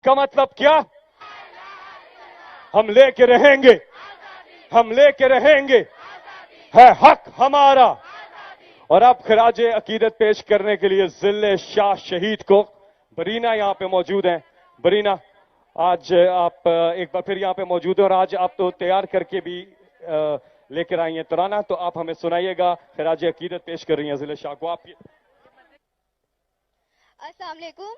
इसका मतलब क्या? हम लेके रहेंगे, हम लेके रहेंगे, है हक हमारा। और अब खराज अकीदत पेश करने के लिए जिले शाह शहीद को बरीना यहाँ पे मौजूद हैं। बरीना, आज आप एक बार फिर यहाँ पे मौजूद हैं और आज आप तो तैयार करके भी लेकर आई हैं तराना, तो आप हमें सुनाइएगा। खराज अकीदत पेश कर रही हैं जिले शाह को। आप अस्सलाम वालेकुम।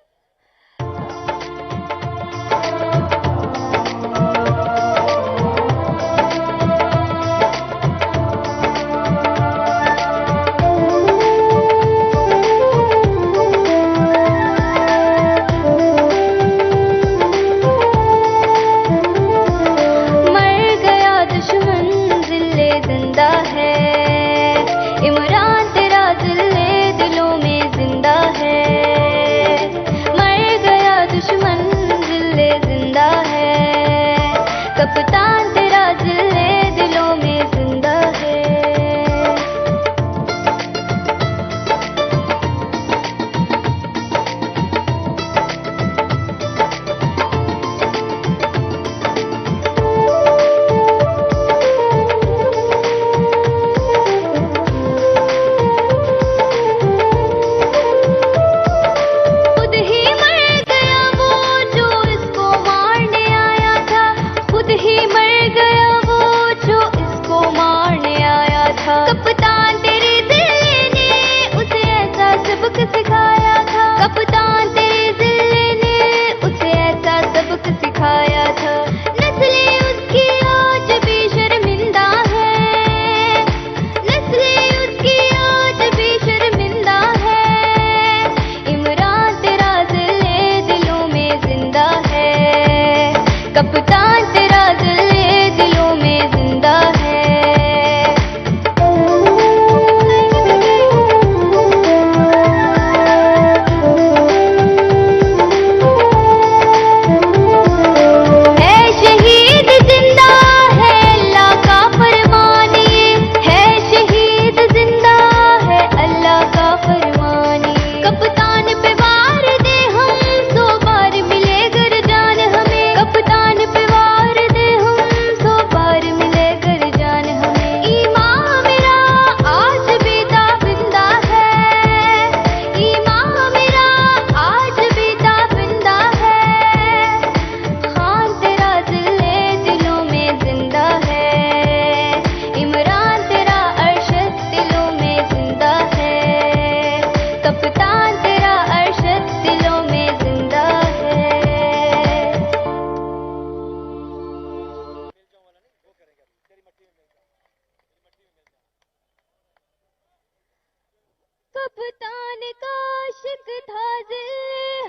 कप्तान का आशिक था दिल,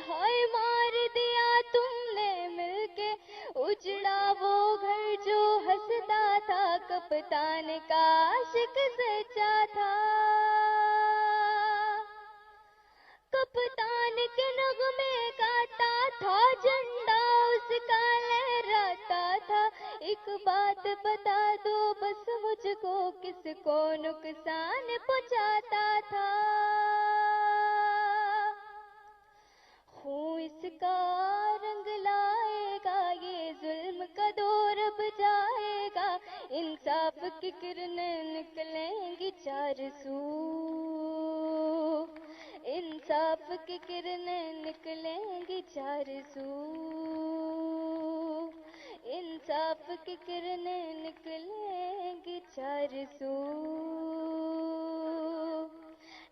हाय मार दिया तुमने मिलके, उजड़ा वो घर जो हंसता था, कप्तान का आशिक सच्चा था। कप्तान के नगमे गाता था, झंडा उसका लहराता था। एक बात बता दो बस मुझको, किसको नुकसान पहुंचाता था। खून इसका रंग लाएगा, ये जुल्म का दौर अब जाएगा, इंसाफ की किरणें निकलेंगी चार सू, इंसाफ की किरणें निकलेंगी चार सू, इंसाफ की किरणें निकलेंगी चार सू।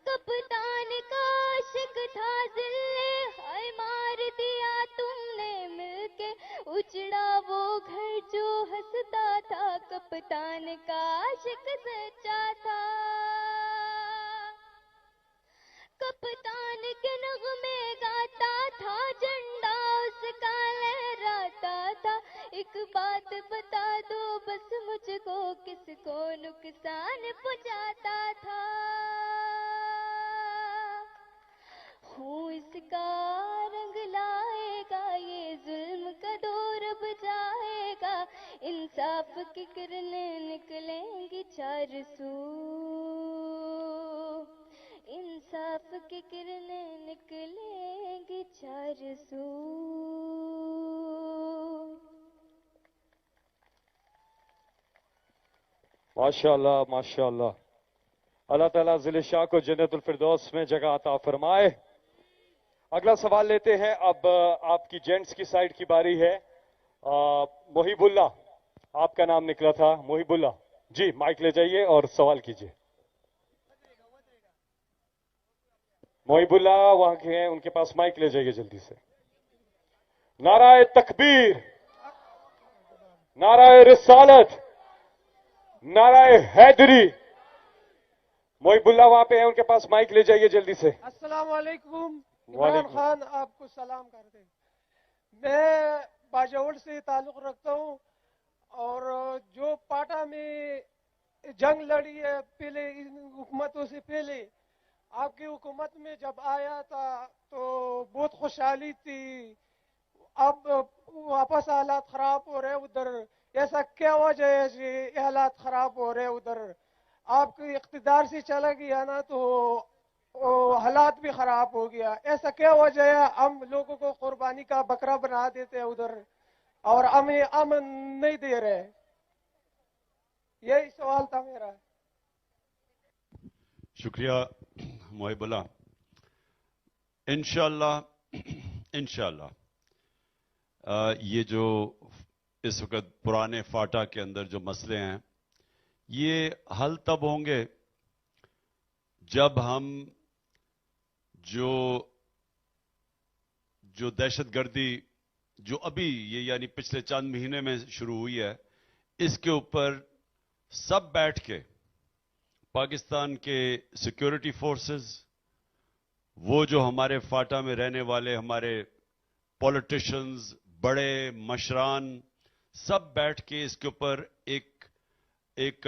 कप्तान का आशिक था जिले, हाय मार दिया तुमने मिलके, उजड़ा वो घर जो हंसता था, कप्तान का आशिक सच्चा था। कप्तान के नगमे गाता था, झंडा उसका लहराता था। एक बात बता दो बस मुझको, किसको नुकसान पहुंचाता था। खून इसका रंग लाएगा, ये जुल्म का दौर अब जाएगा, इंसाफ की किरणें निकलेंगी चार सू, इंसाफ की किरणें निकलेंगी चार सू। माशाअल्लाह माशाअल्लाह। अल्लाह ताला जिले शाह को जन्नतुल फिरदौस में जगह अता फरमाए। अगला सवाल लेते हैं। अब आपकी जेंट्स की साइड की बारी है। मोहिबुल्ला, आपका नाम निकला था। मोहिबुल्ला जी, माइक ले जाइए और सवाल कीजिए। मोहिबुल्ला वहां के हैं, उनके पास माइक ले जाइए जल्दी से। नाराए तकबीर, नाराए रिसालत, नाराए हैदरी। मोहिबुल्ला वहां पे है, उनके पास माइक ले जाइए जल्दी से। अस्सलाम वालेकुम। इमरान वालेकुम। खान आपको सलाम करते हैं। मैं बाजौड़ से ताल्लुक रखता हूँ और जो पाटा में जंग लड़ी है पहले इन हुकूमतों से पहले, आपकी हुकूमत में जब आया था तो बहुत खुशहाली थी। अब वापस हालात खराब हो रहे उधर, ऐसा क्या वजह है कि ये हालात खराब हो रहे उधर? आपके इख्तिदार से चला गया ना तो हालात भी खराब हो गया, ऐसा क्या वजह है? हम लोगों को कुर्बानी का बकरा बना देते हैं उधर और हमें अमन नहीं दे रहे। यही सवाल था मेरा। शुक्रिया मोहिबुल्ला। इंशाल्लाह ये जो इस वक्त पुराने फाटा के अंदर जो मसले हैं, ये हल तब होंगे जब हम जो दहशतगर्दी जो अभी ये यानी पिछले चंद महीने में शुरू हुई है, इसके ऊपर सब बैठ के पाकिस्तान के सिक्योरिटी फोर्सेस, वो जो हमारे फाटा में रहने वाले हमारे पॉलिटिशियंस, बड़े मशरान, सब बैठ के इसके ऊपर एक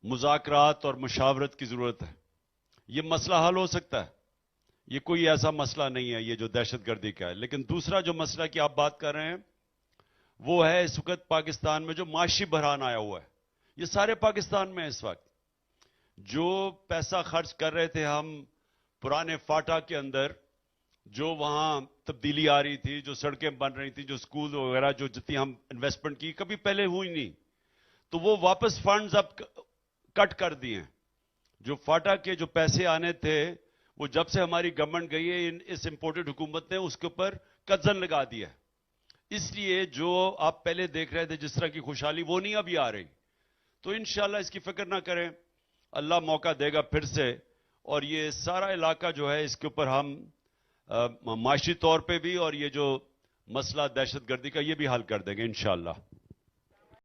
मुज़ाकरात और मुशावरत की जरूरत है। ये मसला हल हो सकता है, ये कोई ऐसा मसला नहीं है ये जो दहशतगर्दी का है। लेकिन दूसरा जो मसला की आप बात कर रहे हैं, वो है इस वक्त पाकिस्तान में जो माशी बहरान आया हुआ है। ये सारे पाकिस्तान में इस वक्त जो पैसा खर्च कर रहे थे हम पुराने फाटा के अंदर, जो वहां तब्दीली आ रही थी, जो सड़कें बन रही थी, जो स्कूल वगैरह, जो जितनी हम इन्वेस्टमेंट की कभी पहले हुई नहीं, तो वो वापस फंड्स अब कट कर दिए हैं। जो फाटा के जो पैसे आने थे, वो जब से हमारी गवर्नमेंट गई है इस इंपोर्टेड हुकूमत ने उसके ऊपर कब्जन लगा दिया है। इसलिए जो आप पहले देख रहे थे जिस तरह की खुशहाली, वो नहीं अभी आ रही। तो इंशाल्लाह इसकी फिक्र ना करें, अल्लाह मौका देगा फिर से, और ये सारा इलाका जो है इसके ऊपर हम माशी तौर पे भी और ये जो मसला दहशतगर्दी का, ये भी हल कर देंगे इंशाल्लाह।